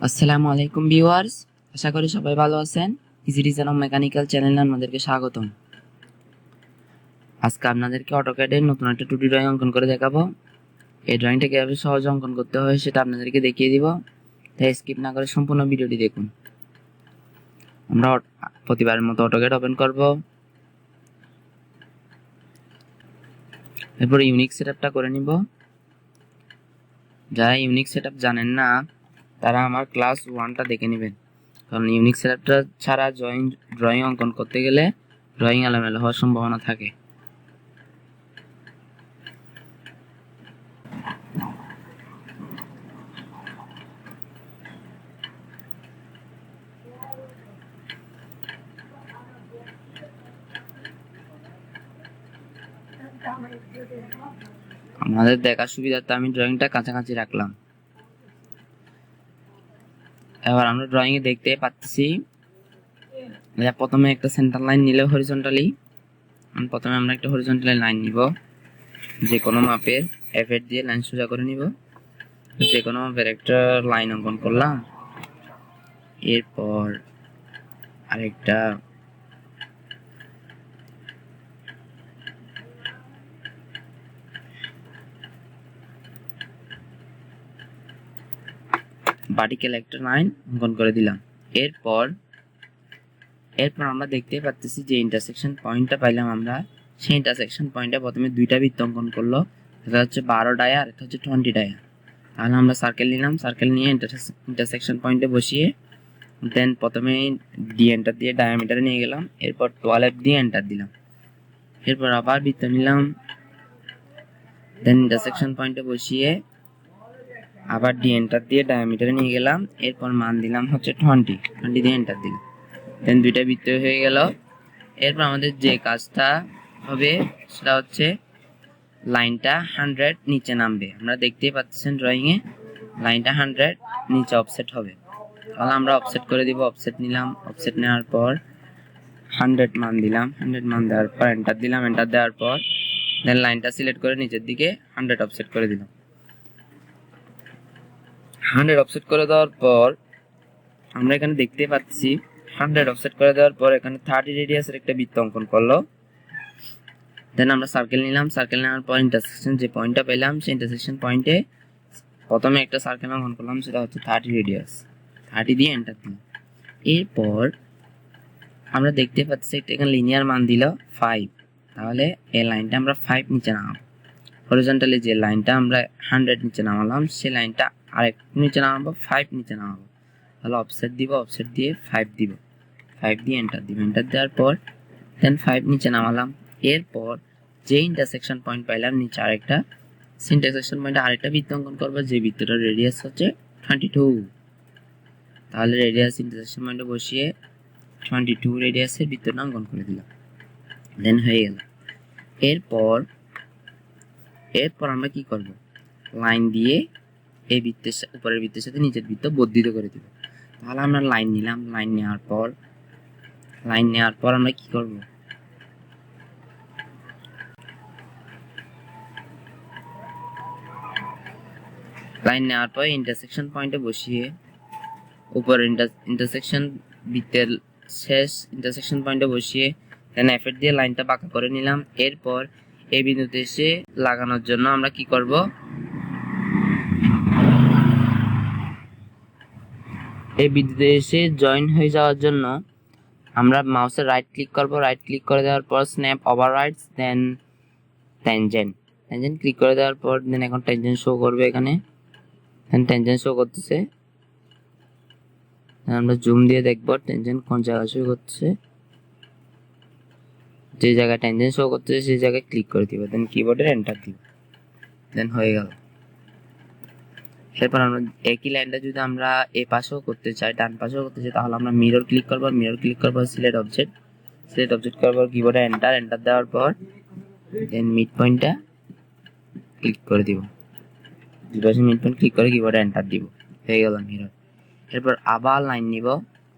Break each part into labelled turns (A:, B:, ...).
A: আসসালামু আলাইকুম ভিউয়ার্স, আশা করি সবাই ভালো আছেন। ইজি ডিজাইন অফ মেকানিক্যাল চ্যানেলে আপনাদেরকে স্বাগতম। আজকে আপনাদেরকে অটোক্যাডের নতুন একটা 2D ড্রয়িং অঙ্কন করে দেখাবো। এই ড্রয়িংটা কিভাবে সহজে অঙ্কন করতে হয় সেটা আপনাদেরকে দেখিয়ে দিব, তাই স্কিপ না করে সম্পূর্ণ ভিডিওটি দেখুন। আমরা প্রতিবারের মতো অটোক্যাড ওপেন করব, এরপর ইউনিক সেটআপটা করে নিব। যারা ইউনিক সেটআপ জানেন না তারা আমার ক্লাস 1টা দেখে নেবেন, কারণ ইউনিক সেটআপটা ছাড়া ড্রয়িং অঙ্কন করতে গেলে ড্রয়িং এলোমেলো হওয়ার সম্ভাবনা থাকে। আমাদের দেখার সুবিধার্থে আমি ড্রয়িংটা কাছাকাছি রাখলাম। এবার আমরা ড্রয়িং এ দেখতে পাচ্ছি প্রথমে একটা সেন্টার লাইন নিলে হরিজন্টালি, প্রথমে আমরা একটা হরিজন্টালি লাইন নিব, যে কোনো মাপের এফ8 দিয়ে লাইন সোজা করে নিব। যে কোনো মাপের একটা লাইন অঙ্কন করলাম, এরপর আরেকটা ভার্টিক্যাল একটা লাইন অঙ্কন করে দিলাম। এরপর আমরা দেখতে পাচ্ছি যে ইন্টারসেকশন পয়েন্টটা পাইলাম আমরা, সেই ইন্টারসেকশন পয়েন্টে প্রথমে দুইটা বৃত্ত অঙ্কন করলো, এটা হচ্ছে 12 ডায়া আর এটা হচ্ছে 20 ডায়া। তাহলে আমরা সার্কেল নিলাম, সার্কেল নিয়ে ইন্টারসেকশন পয়েন্টে বসিয়ে দেন প্রথমে ডি এন্টার দিয়ে ডায়ামিটারে নিয়ে গেলাম, এরপর 12 দিয়ে এন্টার দিলাম। এরপর আবার বৃত্ত নিলাম, দেন ইন্টারসেকশন পয়েন্টে বসিয়ে আবার ডি এন্টার দিয়ে ডায়ামিটারে নিয়ে গেলাম, এরপর মান দিলাম হচ্ছে 20 দিয়ে এন্টার দিলাম। দেন দুইটা বৃত্ত হয়ে গেল। এরপর আমাদের যে কাজটা হবে সেটা হচ্ছে লাইনটা 100 নিচে নামবে। আমরা দেখতেই পাচ্ছেন ড্রয়িং এ লাইনটা 100 নিচে অফসেট হবে। তাহলে আমরা অফসেট করে দিব। অফসেট নিলাম, অফসেট নেওয়ার পর 100 মান দিলাম, 100 মান দেওয়ার পর এন্টার দিলাম, এন্টার দেওয়ার পর দেন লাইনটা সিলেক্ট করে নিচের দিকে 100 অফসেট করে দিলাম। 100 অফসেট করে দেওয়ার পর আমরা এখানে দেখতে পাচ্ছি 100 অফসেট করে দেওয়ার পর এখানে 30 রেডিয়াসের একটা বৃত্ত অঙ্কন করলো। দেন আমরা সার্কেল নিলাম, সার্কেল নেওয়ার পর ইন্টারসেকশন যে পয়েন্টটা পেলাম সেই ইন্টারসেকশন পয়েন্টে প্রথমে একটা সার্কেল অঙ্কন করলাম, সেটা হচ্ছে 30 রেডিয়াস, 30 দিয়ে এন্টার দিলাম। এরপর আমরা দেখতে পাচ্ছি একটা এখানে লিনিয়ার মান দিল 5, তাহলে এই লাইনটা আমরা 5 নিচে নামাবো। হরিজন্টালি যে লাইনটা আমরা 100 নিচে নামালাম সেই লাইনটা আরেক নিচে নামাবো, 5 নিচে নামাবো। তাহলে অফসেট দিব, অফসেট দিয়ে 5 দিব, 5 দিয়ে এন্টার দিব, এন্টার দেওয়ার পর দেন 5 নিচে নামালাম। এরপর যে ইন্টারসেকশন পয়েন্ট পাইলাম নিচে আরেকটা, ইন্টারসেকশন পয়েন্টে আরেকটা বৃত্ত অঙ্কন করবো, যে বৃত্তটার রেডিয়াস হচ্ছে 22। তাহলে রেডিয়াস ইন্টারসেকশন পয়েন্টে বসিয়ে 22 রেডিয়াসের বৃত্তটা অঙ্কন করে দিলাম, দেন হয়ে গেল। এরপর আমরা কি করব, লাইন দিয়ে এই বৃত্তের উপরের বৃত্তের সাথে নিচের বৃত্ত বর্ধিত করে দিব। তাহলে আমরা লাইন নিলাম, লাইন নেওয়ার পর আমরা কি করব, লাইন নেওয়ার পর ইন্টারসেকশন পয়েন্টে বসিয়ে উপরের ইন্টারসেকশন বৃত্তের শেষ ইন্টারসেকশন পয়েন্টে বসিয়ে দেন এফ8 দিয়ে লাইনটা বাঁকা করে নিলাম। এরপর এই বিন্দুতে এসে লাগানোর জন্য আমরা কি করব, এই বিন্দুতে এসে জয়েন হয়ে যাওয়ার জন্য আমরা মাউসের রাইট ক্লিক করব, রাইট ক্লিক করে দেওয়ার পর স্ন্যাপ ওভাররাইটস, দেন ট্যানজেন্ট ক্লিক করে দেওয়ার পর দেন এখন ট্যানজেন্ট শো করবে, এখানে ট্যানজেন্ট শো করতেছে। আমরা জুম দিয়ে দেখব ট্যানজেন্ট কোন জায়গায় শো করছে, যে জায়গায় ট্যানজেন্ট শো করতেছে সেই জায়গায় ক্লিক করে দিব, দেন কিবোর্ডের এন্টার দিব, দেন হয়ে গেল। এরপর আমরা একই লাইনটা যদি আমরা এই পাশেও করতে চাই, ডান পাশেও করতে চাই, তাহলে আমরা মিরর ক্লিক করব, সিলেক্ট অবজেক্ট করব, কিবোর্ডে এন্টার দেওয়ার পর দেন মিড পয়েন্টটা ক্লিক করে দিব, দুপাশে মিড পয়েন্ট ক্লিক করে কিবোর্ডে এন্টার দিব, হয়ে গেল মিরর। এরপর আবার লাইন নিব,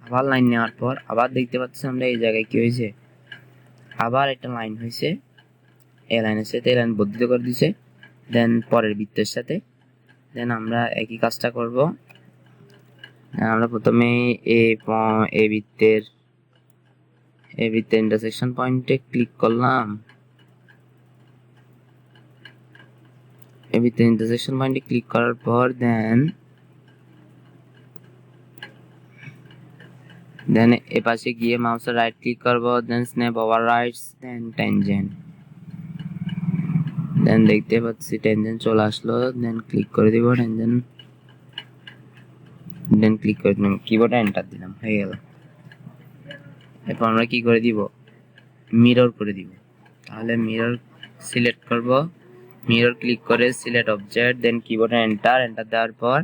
A: আবার লাইন নেওয়ার পর আবার দেখতে পাচ্ছি আমরা এই জায়গায় কি হয়েছে, আবার একটা লাইন হয়েছে, এই লাইনের সাথে এই লাইন বর্ধিত করে দিয়েছে, দেন পরের বৃত্তের সাথে দেন আমরা একই কাজটা করব, আমরা প্রথমে এই বৃত্তের ইন্টারসেকশন পয়েন্টে ক্লিক করলাম। এই বৃত্তের ইন্টারসেকশন পয়েন্টে ক্লিক করার পর দেন এ পাশে গিয়ে মাউসের রাইট ক্লিক করব, দেন স্ন্যাপ ওভার রাইটস, দেন ট্যানজেন্ট। দেন দেখতে পাচ্ছি ট্যানজেন্ট চলে আসলো, দেন ক্লিক করে দিব ট্যানজেন্ট, দেন ক্লিক করে দিলাম, কিবোর্ডে এন্টার দিলাম, হয়ে গেল। এরপর আমরা কি করে দিব, মিরর করে দিব। তাহলে মিরর সিলেক্ট করব, মিরর ক্লিক করে সিলেক্ট অবজেক্ট, দেন কিবোর্ডে এন্টার দেওয়ার পর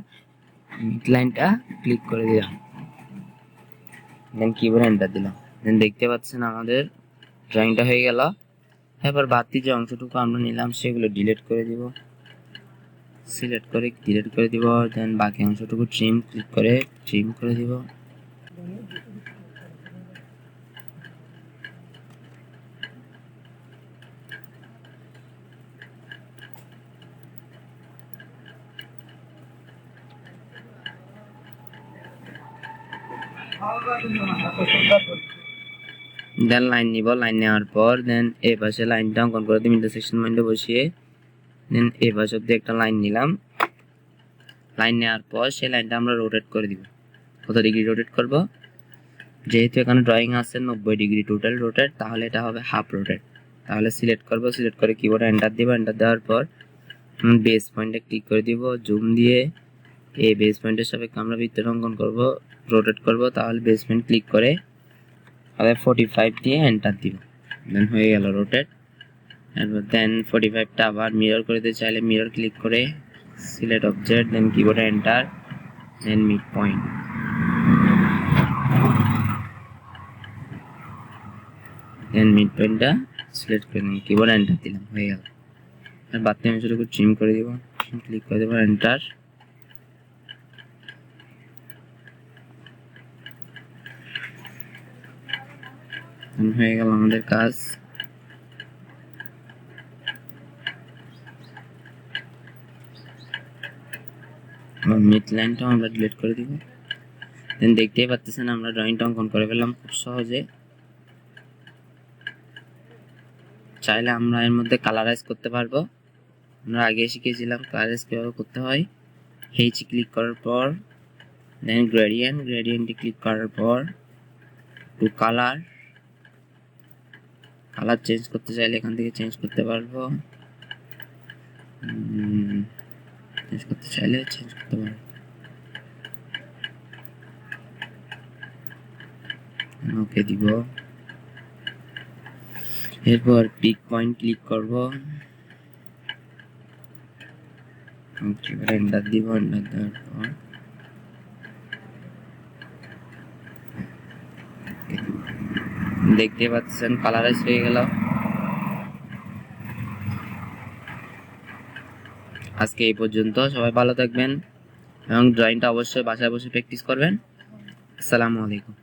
A: মিড লাইনটা ক্লিক করে দিলাম, দেন কিবোর্ডে এন্টার দিলাম। দেন দেখতে পাচ্ছেন আমাদের ড্রয়িংটা হয়ে গেল। এবার বাকি যে অংশটুকু আমরা নিলাম সেগুলো ডিলিট করে দিব, সিলেক্ট করে ডিলিট করে দিব। দেন বাকি অংশটুকু ট্রিম ক্লিক করে ট্রিম করে দিব। দেন লাইন নিব, লাইন নেওয়ার পর দেন এই পাশে লাইনটা অঙ্কন করে দিব ইন্টারসেকশন পয়েন্টে বসিয়ে। দেন এই পাশে অব্দি একটা লাইন নিলাম, লাইন নেওয়ার পর সেই লাইনটা আমরা রোটেট করে দিব। কত ডিগ্রি রোটেট করব, যেহেতু এখানে ড্রয়িং আছে 90 ডিগ্রি টোটাল রোটেট, তাহলে এটা হবে হাফ রোটেট। তাহলে সিলেক্ট করব, সিলেক্ট করে কিবোর্ডে এন্টার দিব, এন্টার দেওয়ার পর বেস পয়েন্টে ক্লিক করে দিব, জুম দিয়ে এই বেস পয়েন্টের সাপেক্ষে আমরা বৃত্তটা অঙ্কন করব, রোটেট করব। তাহলে বেস পয়েন্ট ক্লিক করে আবার 45 দিয়ে এন্টার দিব, দেন হয়ে গেল রোটেট। এরপর দেন 45টা আবার মিরর করে দিতে চাইলে মিরর ক্লিক করে সিলেক্ট অবজেক্ট, দেন কিবোর্ডে এন্টার, দেন মিড পয়েন্ট, দেন মিড পয়েন্টটা সিলেক্ট করে নিন, কিবোর্ডে এন্টার দিলাম, হয়ে গেল। আর বাকি অংশটুকু ট্রিম করে দিব, ক্লিক করে দেবো, এন্টার। হয়ে গেল আমাদের কাজ। মিড লাইনটা আমরা ডিলিট করে দিব। দেন দেখতেই পাচ্ছেন আমরা ড্রয়িংটা অঙ্কন করে ফেললাম খুব সহজে। চাইলে আমরা এর মধ্যে কালারাইজ করতে পারবো, আমরা আগে শিখেছিলাম কালারাইজ কিভাবে করতে হয়। এইচ ক্লিক করার পর দেন গ্রেডিয়েন্টে ক্লিক করার পর টু কালার চেঞ্জ করতে চাইলে এখান থেকে চেঞ্জ করতে পারবো, চেঞ্জ করতে চাইলে চেঞ্জ করতে পারবো। ওকে দিব, এরপর পিক পয়েন্ট ক্লিক করব, এন্টার দিব, এন্টার দেওয়ার পর দেখতে পাচ্ছেন কালারাইজ হয়ে গেল। আজকে এই পর্যন্ত, সবাই ভালো থাকবেন এবং ড্রয়িংটা অবশ্যই বাসায় বসে প্র্যাকটিস করবেন। আসসালামু আলাইকুম।